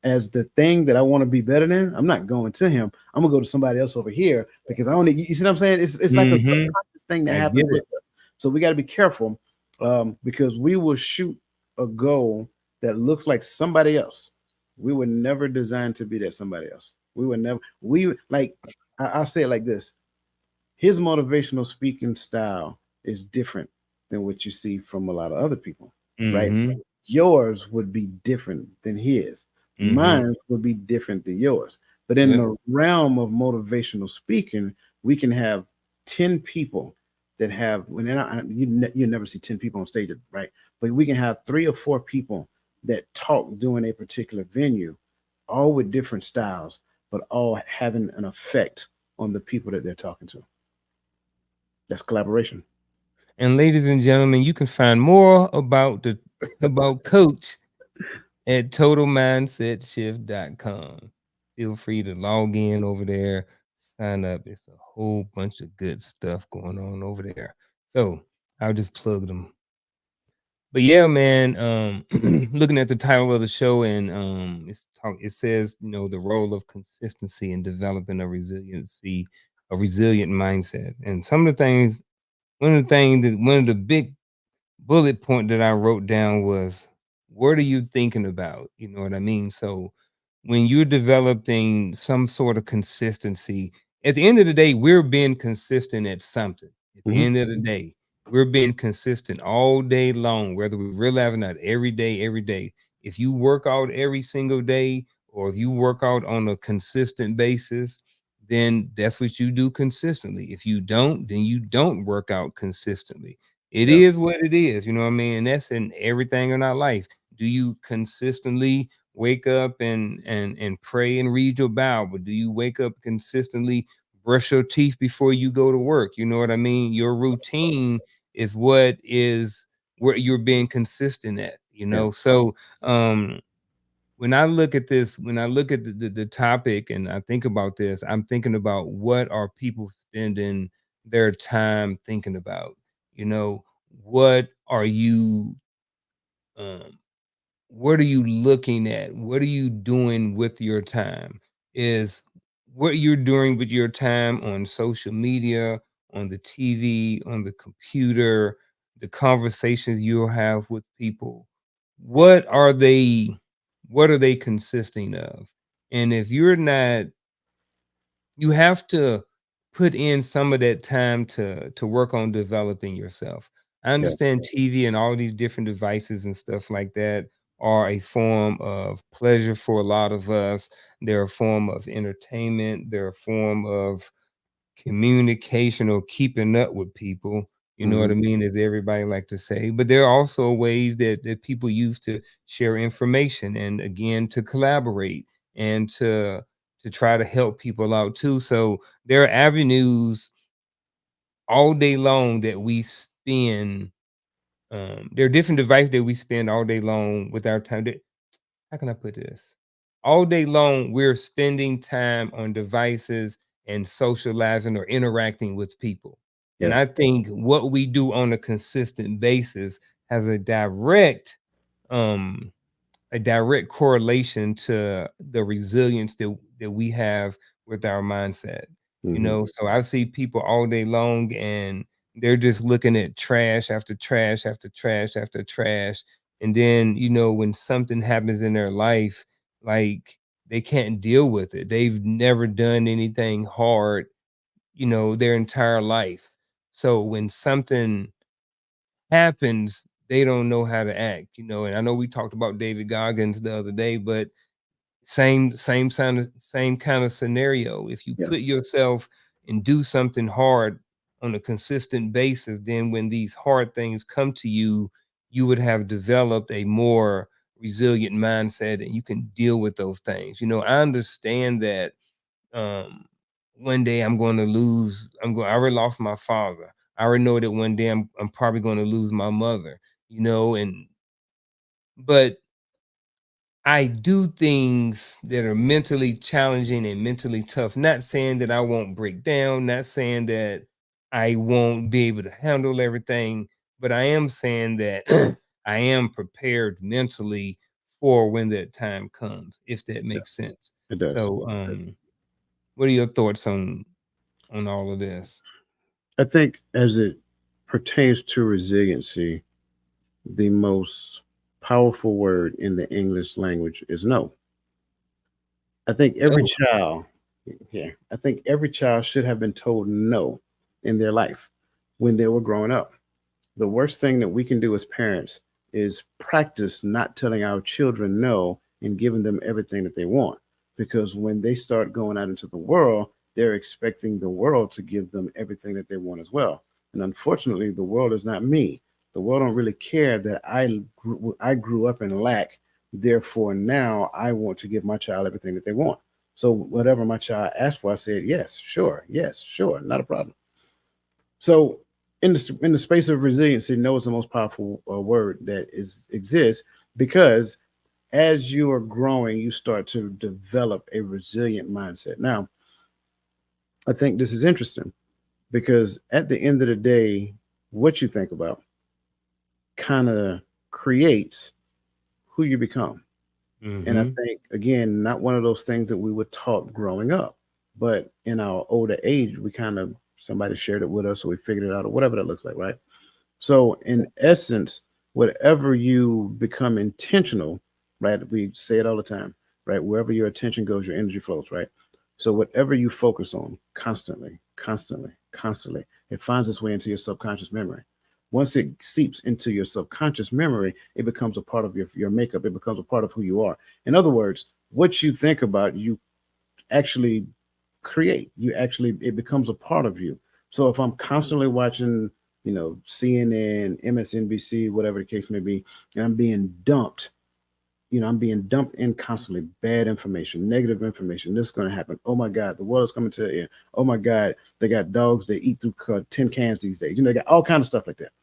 as the thing that I want to be better than, I'm not going to him. I'm gonna go to somebody else over here because I want to. You see what I'm saying? It's like a Mhm. subconscious thing that I happens get with it. us. So we got to be careful because we will shoot a goal that looks like somebody else. We were never designed to be that somebody else. We were never. We like. I'll say it like this: his motivational speaking style is different than what you see from a lot of other people, right? Mhm. Yours would be different than his. Mhm. Mine would be different than yours. But in Yeah. the realm of motivational speaking, we can have 10 people that have, when you never see 10 people on stage, right? But we can have 3 or 4 people that talk during a particular venue, all with different styles, but all having an effect on the people that they're talking to. That's collaboration. And ladies and gentlemen, you can find more about the about Coach at totalmindsetshift.com. Feel free to log in over there, sign up. It's a whole bunch of good stuff going on over there. So I'll just plug them. But yeah, man, looking at the title of the show, and it says, the role of consistency in developing a resilient mindset. And some of the things, one of the big bullet point that I wrote down was, what are you thinking about? You know what I mean? So when you're developing some sort of consistency, at the end of the day, we're being consistent at something. At the Mhm. end of the day, we're being consistent all day long, whether we realize it or not, every day, every day. If you work out every single day, or if you work out on a consistent basis, then that's what you do consistently. If you don't, then you don't work out consistently. It Yeah. is what it is, you know what I mean? And that's in everything in our life. Do you consistently wake up and pray and read your Bible? Do you wake up consistently, brush your teeth before you go to work? You know what I mean? Your routine is where you're being consistent at, you Yeah. know. So when I look at this, when I look at the topic and I think about this, I'm thinking about, what are people spending their time thinking about? You know, what are you um what are you looking at? What are you doing with your time? Is what you're doing with your time on social media, on the TV, on the computer, the conversations you'll have with people. What are they what are they consisting of? And if you're not, you have to put in some of that time to work on developing yourself. I Yeah. understand TV and all these different devices and stuff like that are a form of pleasure for a lot of us. They're a form of entertainment. They're a form of communication or keeping up with people. You know what Hmm. I mean? As everybody like to say. But there are also ways that people use to share information, and again, to collaborate, and to try to help people out too. So there are avenues all day long that we spend. There are different devices that we spend all day long with our time. How can I put this? All day long, we're spending time on devices and socializing or interacting with people. And Yeah. I think what we do on a consistent basis has um a direct correlation to the resilience that we have with our mindset. You Mhm. know, so I see people all day long and they're just looking at trash after trash after trash after trash. And then, you know, when something happens in their life, like they can't deal with it. They've never done anything hard, you know, their entire life. So when something happens, they don't know how to act, you know. And I know we talked about David Goggins the other day, but same kind of scenario. If you Yeah, put yourself and do something hard on a consistent basis, then when these hard things come to you, you would have developed a more resilient mindset and you can deal with those things. You know, I understand that um one day I'm going to lose. I already lost my father. I already know that one day I'm probably going to lose my mother, you know, and but I do things that are mentally challenging and mentally tough. Not saying that I won't break down, not saying that I won't be able to handle everything, but I am saying that I am prepared mentally for when that time comes, if that yeah, makes sense. it does. So, what are your thoughts on all of this? I think as it pertains to resiliency, the most powerful word in the English language is no. I think every No. child, yeah, I think every child should have been told no in their life when they were growing up. The worst thing that we can do as parents is practice not telling our children no and giving them everything that they want. Because when they start going out into the world, they're expecting the world to give them everything that they want as well. And unfortunately, the world is not me. The world don't really care that I grew up in lack. Therefore, now I want to give my child everything that they want. So whatever my child asked for, I said yes, sure, not a problem. So in the space of resiliency, no is the most powerful word that is exists because as you are growing, you start to develop a resilient mindset. Now, I think this is interesting because at the end of the day, what you think about kind of creates who you become. And I Mhm. think again, not one of those things that we were taught growing up, but in our older age, we kind of somebody shared it with us, so we figured it out, or whatever that looks like, right? So, in essence, whatever you become intentional, right? We say it all the time, right? Wherever your attention goes, your energy flows, right? So, whatever you focus on constantly, it finds its way into your subconscious memory. Once it seeps into your subconscious memory, it becomes a part of your makeup. It becomes a part of who you are. In other words, what you think about, you actually create. You actually it becomes a part of you. So if I'm constantly watching, CNN, MSNBC, whatever the case may be, and I'm being dumped in constantly bad information, negative information. This is going to happen. Oh my God, the world is coming to an end. Oh my God, they got dogs that eat through tin cans these days. They got all kind of stuff like that.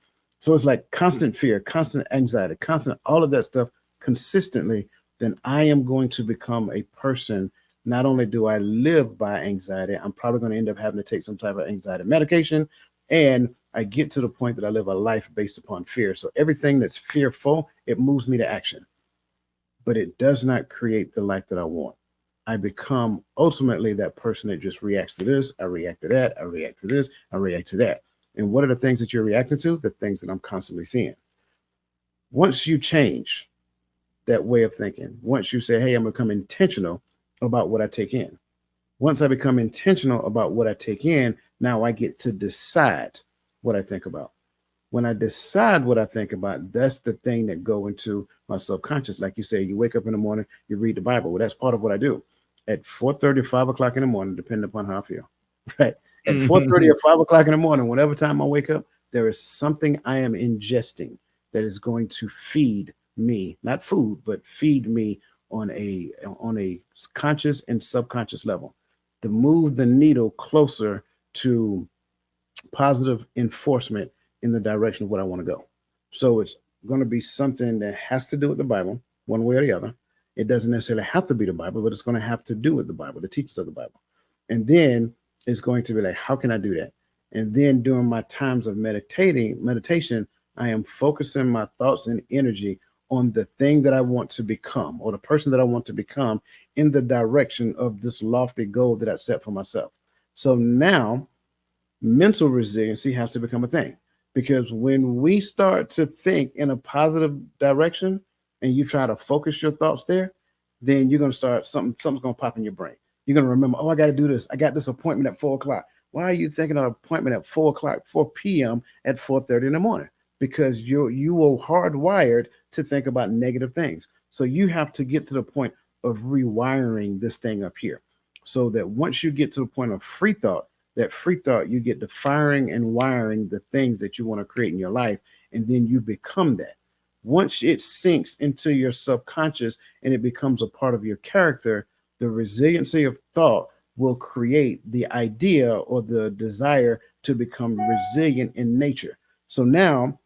So it's like constant fear, constant anxiety, constant all of that stuff consistently. Then I am going to become a person. Not only do I live by anxiety, I'm probably going to end up having to take some type of anxiety medication. And I get to the point that I live a life based upon fear. So everything that's fearful, it moves me to action, but it does not create the life that I want. I become ultimately that person that just reacts to this, I react to that, I react to this, I react to that. And what are the things that you're reacting to? The things that I'm constantly seeing. Once you change that way of thinking, once you say, hey, I'm going to become intentional about what I take in. Once I become intentional about what I take in, now I get to decide what I think about. When I decide what I think about, that's the thing that go into my subconscious. Like you say, you wake up in the morning, you read the Bible. Well, that's part of what I do. At 4:30 or 5 o'clock in the morning, depending upon how I feel. Right. At 4:30 or 5 o'clock in the morning, whenever time I wake up, there is something I am ingesting that is going to feed me, not food, but feed me on a conscious and subconscious level to move the needle closer to positive enforcement in the direction of what I want to go. So it's going to be something that has to do with the Bible, one way or the other. It doesn't necessarily have to be the Bible, but it's going to have to do with the Bible, the teachings of the Bible. And then it's going to be like, how can I do that? And then during my times of meditation, I am focusing my thoughts and energy on the thing that I want to become or the person that I want to become in the direction of this lofty goal that I set for myself. So now mental resiliency has to become a thing, because when we start to think in a positive direction and you try to focus your thoughts there, then you're going to start something's going to pop in your brain. You're going to remember, oh, I got to do this. I got this appointment at 4 o'clock. Why are you thinking of an appointment at 4 o'clock, 4 p.m. at 4:30 in the morning? Because you were hardwired to think about negative things. So you have to get to the point of rewiring this thing up here, so that once you get to the point of free thought, that free thought, you get the firing and wiring the things that you want to create in your life, and then you become that. Once it sinks into your subconscious and it becomes a part of your character, the resiliency of thought will create the idea or the desire to become resilient in nature. So now,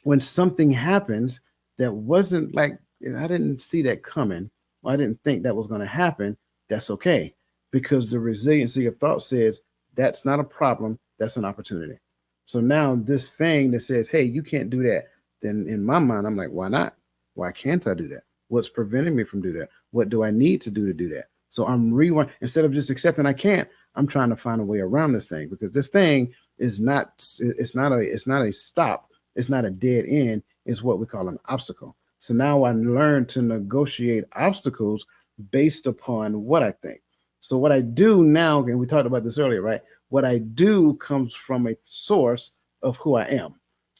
when something happens that wasn't like, I didn't see that coming, I didn't think that was going to happen, that's okay. Because the resiliency of thought says that's not a problem, that's an opportunity. So now, this thing that says, hey, you can't do that, then in my mind, I'm like, why not? Why can't I do that? What's preventing me from doing that? What do I need to do that? So I'm rewind, instead of just accepting I can't, I'm trying to find a way around this thing, because this thing is not, it's not a stop, it's not a dead end. It's what we call an obstacle. So now I learn to negotiate obstacles based upon what I think. So what I do now, and we talked about this earlier, right? What I do comes from a source of who I am,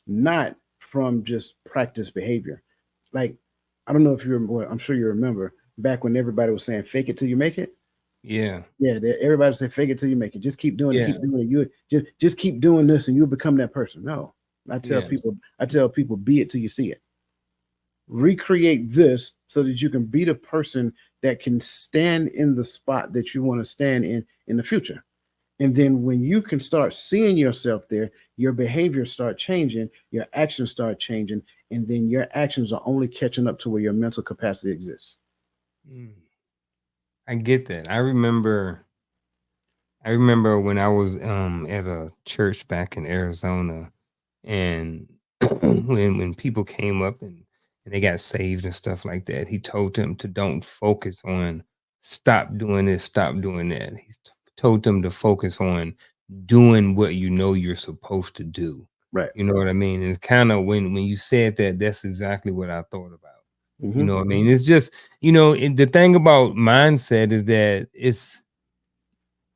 not from just practice behavior. Like, I don't know if you remember, well, I'm sure you remember back when everybody was saying fake it till you make it. Yeah. Yeah, everybody say fake it till you make it. Just keep doing it, Yeah. keep doing it. You just keep doing this and you'll become that person. No. Yeah. I tell people, be it till you see it. Recreate this so that you can be the person that can stand in the spot that you want to stand in the future. And then when you can start seeing yourself there, your behavior start changing, your actions start changing, and then your actions are only catching up to where your mental capacity exists. Mm. I get that. I remember when I was at a church back in Arizona, and when people came up and they got saved and stuff like that, he told them to don't focus on stop doing this, stop doing that. Told them to focus on doing what you know you're supposed to do. Right. You know what I mean? And kind of when you said that, that's exactly what I thought about. You Mm-hmm. know what I mean? It's just, the thing about mindset is that it's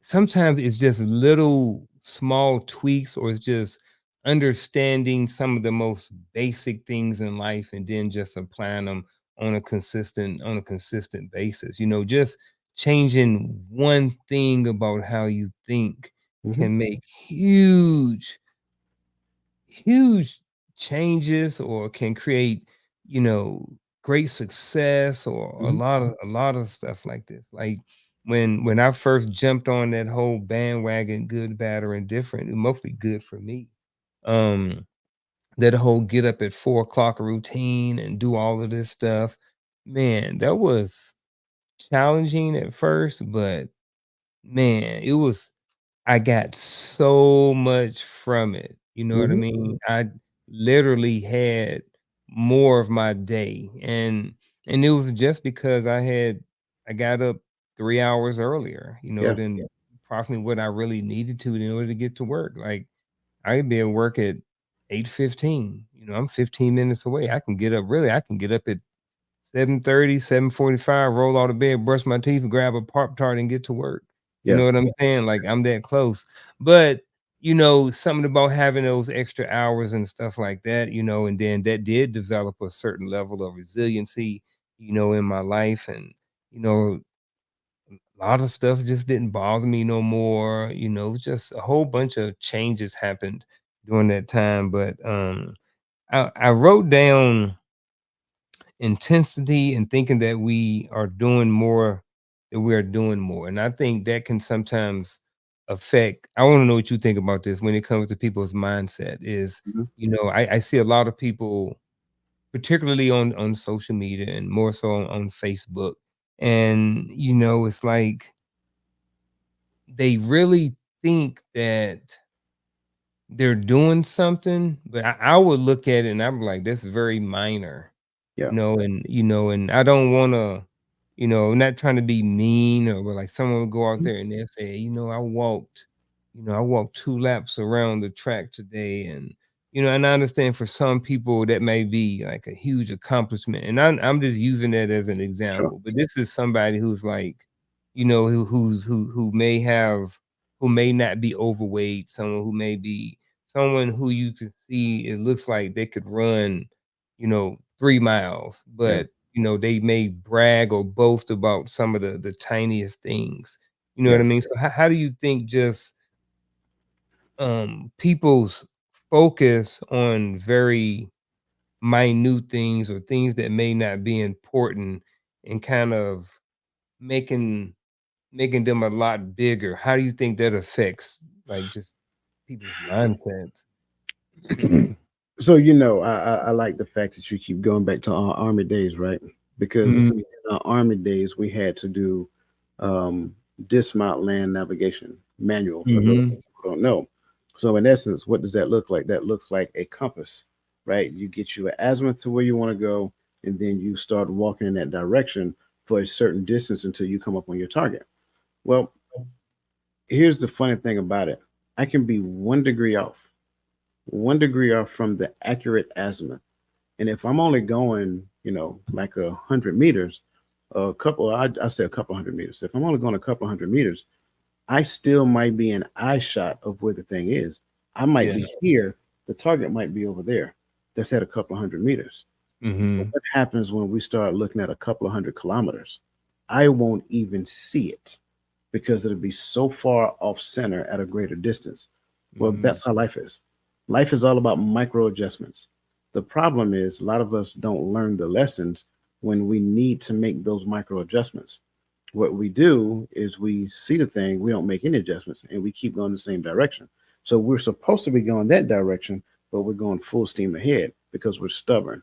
sometimes it's just little small tweaks, or it's just understanding some of the most basic things in life and then just applying them on a consistent basis. Just changing one thing about how you think Mm-hmm. can make huge changes, or can create, you know, great success, or a Mm-hmm. lot of stuff like this. Like when I first jumped on that whole bandwagon, good, bad, or indifferent, it mostly good for me. Um, that whole get up at 4 o'clock routine and do all of this stuff, man, that was challenging at first, but man, I got so much from it, you know what I Mm-hmm. mean? I literally had more of my day, and it was just because I got up 3 hours earlier, Yeah. than approximately what I really needed to in order to get to work. Like, I could be at work at 8:15, I'm 15 minutes away. I can get up at 7:30, 7:45, roll out of bed, brush my teeth, and grab a Pop-Tart and get to work. You Yeah. know what I'm saying? Like, I'm that close. But, something about having those extra hours and stuff like that, and then that did develop a certain level of resiliency, in my life. And, you know, a lot of stuff just didn't bother me no more. Just a whole bunch of changes happened during that time. But I wrote down intensity and thinking that we are doing more. And I think that can sometimes affect. I want to know what you think about this when it comes to people's mindset. Is, Mm-hmm. I see a lot of people, particularly on social media and more so on Facebook. And, it's like they really think that they're doing something, but I would look at it and I'm like, that's very minor. Yeah. And I don't want to, I'm not trying to be mean, or like someone would go out there and they'll say, I walked 2 laps around the track today. And and I understand for some people that may be like a huge accomplishment, and I'm just using that as an Sure. example. But this is somebody who's like, who may not be overweight, someone who may be someone who you can see it looks like they could run 3 miles, Yeah. but they may brag or boast about some of the tiniest things. You know what Yeah. I mean? So how do you think just people's focus on very minute things or things that may not be important, and kind of making making them a lot bigger? How do you think that affects like just people's mindsets? So I like the fact that you keep going back to our army days, right? Because Mm, in our army days we had to do um, dismount land navigation manual for those mhm, who don't know. So in essence, what does that look like? That looks like a compass, right? You get you an azimuth to where you want to go, and then you start walking in that direction for a certain distance until you come up on your target. Well, here's the funny thing about it. I can be 1 degree off, 1 degree off from the accurate azimuth. And if I'm only going, like 100 meters, I say a couple hundred meters. If I'm only going a couple hundred meters, I still might be an eye shot of where the thing is. I might yeah, be here. The target might be over there. That's at a couple hundred meters. But mhm, what happens when we start looking at a couple of 100 kilometers? I won't even see it because it'll be so far off center at a greater distance. Well, mhm, that's how life is. Life is all about micro adjustments. The problem is a lot of us don't learn the lessons when we need to make those micro adjustments. What we do is we see the thing, we don't make any adjustments, and we keep going the same direction. So we're supposed to be going that direction, but we're going full steam ahead because we're stubborn.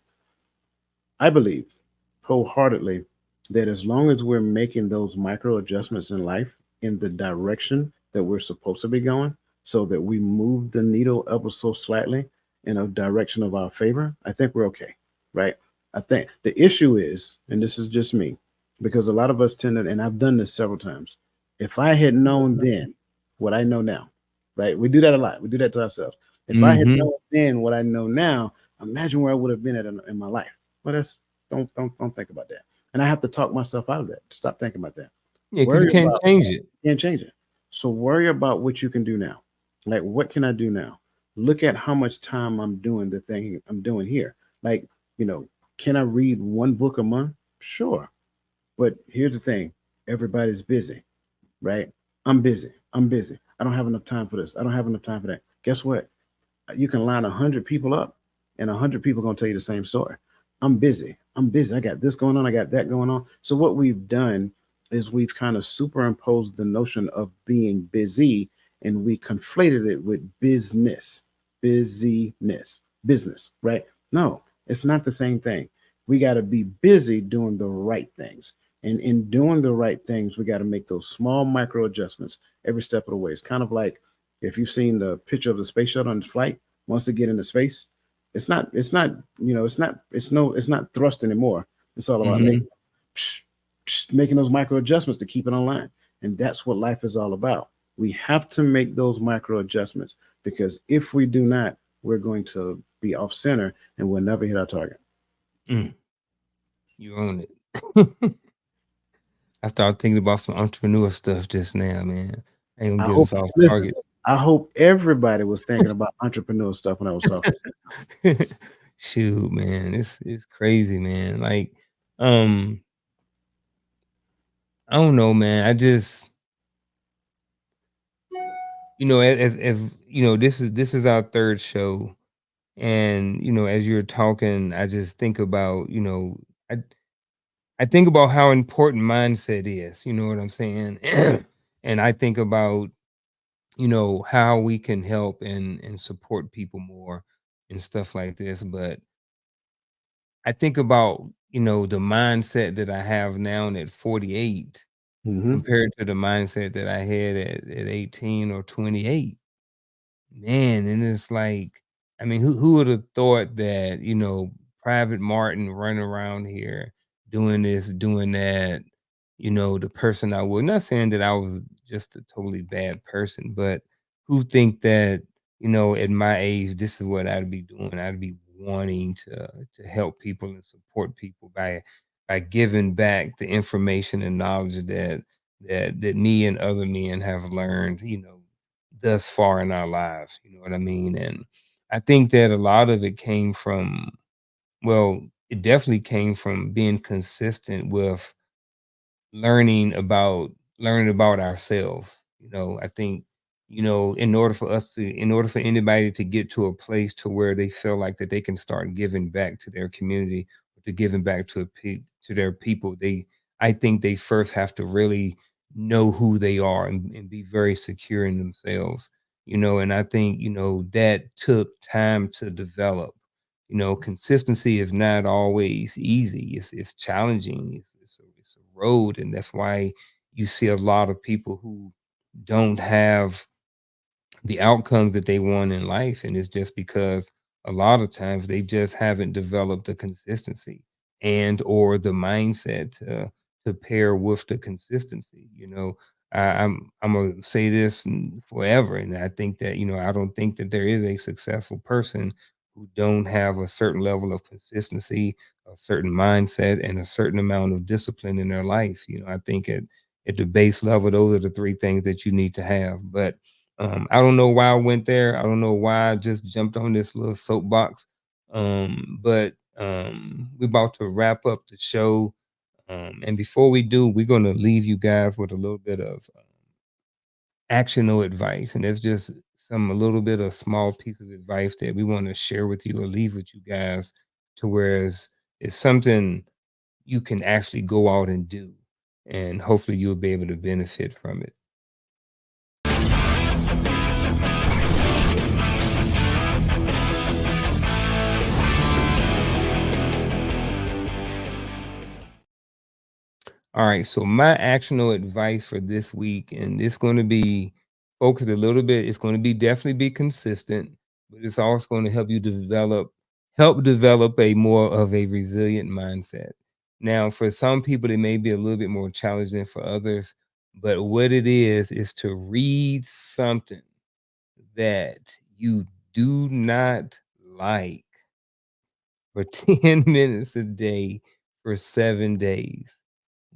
I believe wholeheartedly that as long as we're making those micro adjustments in life in the direction that we're supposed to be going, so that we move the needle ever so slightly in a direction of our favor, I think we're okay, right? I think the issue is, and this is just me, because a lot of us tend to, and I've done this several times. If I had known then what I know now, right? We do that a lot. We do that to ourselves. If I had mhm. known then what I know now, imagine where I would have been at in my life. Well, that's don't think about that. And I have to talk myself out of that. Stop thinking about that. Yeah, because you Worry can't about change it. can't change it. So worry about what you can do now. Like what can I do now? Look at how much time I'm doing the thing I'm doing here. Like, you know, can I read 1 book a month? Sure. But here's the thing. Everybody's busy, right? I'm busy. I'm busy. I don't have enough time for this. I don't have enough time for that. Guess what? You can line 100 people up, and 100 people gonna tell you the same story. I'm busy. I'm busy. I got this going on. I got that going on. So what we've done is we've kind of superimposed the notion of being busy, and we conflated it with business, busyness, business. Right? No, it's not the same thing. We got to be busy doing the right things. And in doing the right things, we got to make those small micro adjustments every step of the way. It's kind of like if you've seen the picture of the space shuttle on flight, once they get into space, it's not thrust anymore. It's all about Mhm. making those micro adjustments to keep it online. And that's what life is all about. We have to make those micro adjustments because if we do not, we're going to be off center and we'll never hit our target. Mm, you own it. I started thinking about some entrepreneur stuff just now, man. Ain't gonna I get hope us off listen, target. I hope everybody was thinking about entrepreneur stuff when I was talking. Shoot, man, it's crazy, man. Like, um, I don't know, man. I just, as this is our third show, and as you're talking, I just think about, I I think about how important mindset is. You know what I'm saying? And I think about how we can help and support people more and stuff like this. But I think about the mindset that I have now at 48 Hmm. compared to the mindset that I had at 18 or 28. Man, and it's like, I mean, who would have thought that, Private Martin running around here doing this, doing that. The person I was, not saying that I was just a totally bad person, but who think that, at my age, this is what I'd be doing. I'd be wanting to help people and support people by giving back the information and knowledge that me and other men have learned, thus far in our lives. You know what I mean? And I think that a lot of it came from, well, it definitely came from being consistent with learning about ourselves. I think, in order for anybody to get to a place to where they feel like that they can start giving back to their community, to giving back to their people, I think they first have to really know who they are and be very secure in themselves. And I think, that took time to develop. Consistency is not always easy. It's challenging. It's a road, and that's why you see a lot of people who don't have the outcomes that they want in life, and it's just because a lot of times they just haven't developed the consistency and or the mindset to pair with the consistency. I'm gonna say this forever, and I think that I don't think that there is a successful person who don't have a certain level of consistency, a certain mindset, and a certain amount of discipline in their life. I think at the base level, those are the three things that you need to have. But I don't know why I went there. I don't know why I just jumped on this little soapbox. But we're about to wrap up the show. And before we do, we're going to leave you guys with a little bit of actionable advice. And that's just a little bit of small piece of advice that we want to share with you or leave with you guys to whereas it's something you can actually go out and do. And hopefully you'll be able to benefit from it. All right, so my actionable advice for this week, and it's going to be focused a little bit. It's going to be definitely be consistent, but it's also going to help develop a more of a resilient mindset. Now, for some people, it may be a little bit more challenging for others, but what it is to read something that you do not like for 10 minutes a day for 7 days.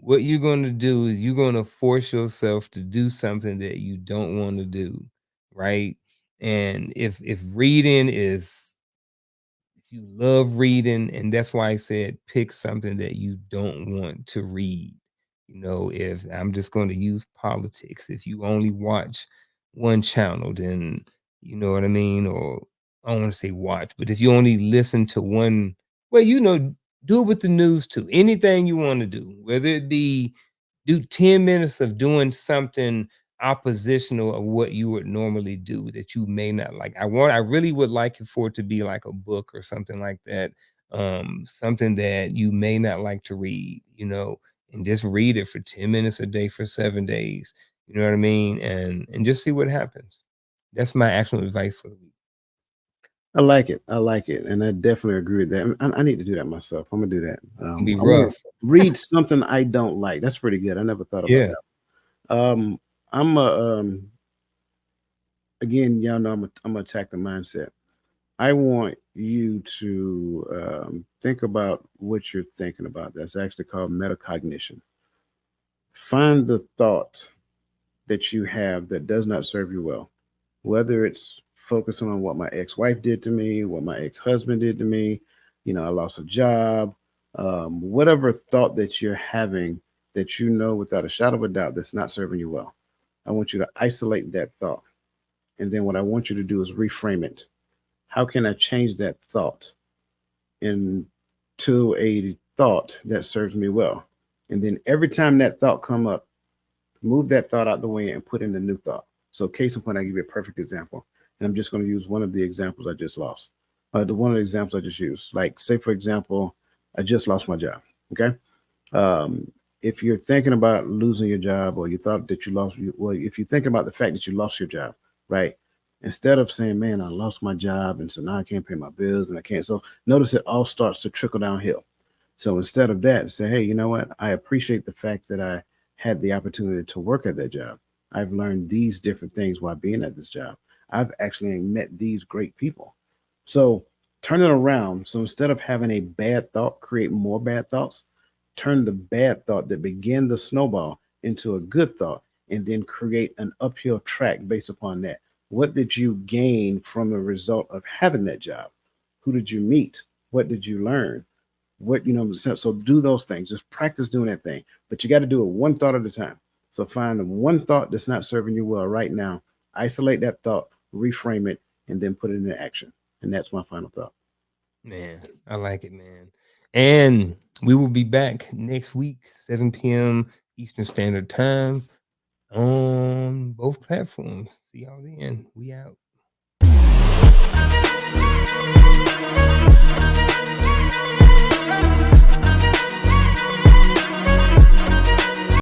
What you're going to do is you're going to force yourself to do something that you don't want to do, right? And if reading is if you love reading, and that's why I said pick something that you don't want to read. If I'm just going to use politics, if you only watch one channel, then you know what I mean, or I don't want to say watch, but if you only listen to one, well, do it with the news too. Anything you want to do, whether it be do 10 minutes of doing something oppositional of what you would normally do that you may not like. I really would like it for it to be like a book or something like that. Something that you may not like to read, and just read it for 10 minutes a day for 7 days. You know what I mean? And just see what happens. That's my actual advice for the week. I like it. I like it, and I definitely agree with that. I need to do that myself. I'm gonna do that. Be I want rough. to read something I don't like. That's pretty good. I never thought about Yeah. that. I'm a again, y'all know I'm gonna attack the mindset. I want you to think about what you're thinking about. That's actually called metacognition. Find the thought that you have that does not serve you well, whether it's focusing on what my ex-wife did to me, what my ex-husband did to me, I lost a job, whatever thought that you're having that you know without a shadow of a doubt that's not serving you well. I want you to isolate that thought. And then what I want you to do is reframe it. How can I change that thought into a thought that serves me well? And then every time that thought come up, move that thought out the way and put in the new thought. So case in point, I give you a perfect example. And I'm just going to use one of the examples I just lost. One of the examples I just used. Like, say, for example, I just lost my job. Okay. If you're thinking about losing your job or you thought that you lost, well, if you're thinking about the fact that you lost your job, right? Instead of saying, man, I lost my job, and so now I can't pay my bills and I can't. So notice it all starts to trickle downhill. So instead of that, say, hey, you know what? I appreciate the fact that I had the opportunity to work at that job. I've learned these different things while being at this job. I've actually met these great people. So turn it around. So instead of having a bad thought create more bad thoughts, turn the bad thought that began the snowball into a good thought, and then create an uphill track based upon that. What did you gain from the result of having that job? Who did you meet? What did you learn? What, so do those things. Just practice doing that thing. But you got to do it one thought at a time. So find the one thought that's not serving you well right now, isolate that thought, reframe it, and then put it into action. And that's my final thought. Man, I like it, man. And we will be back next week, 7 p.m. Eastern Standard Time on both platforms. See y'all then. We out.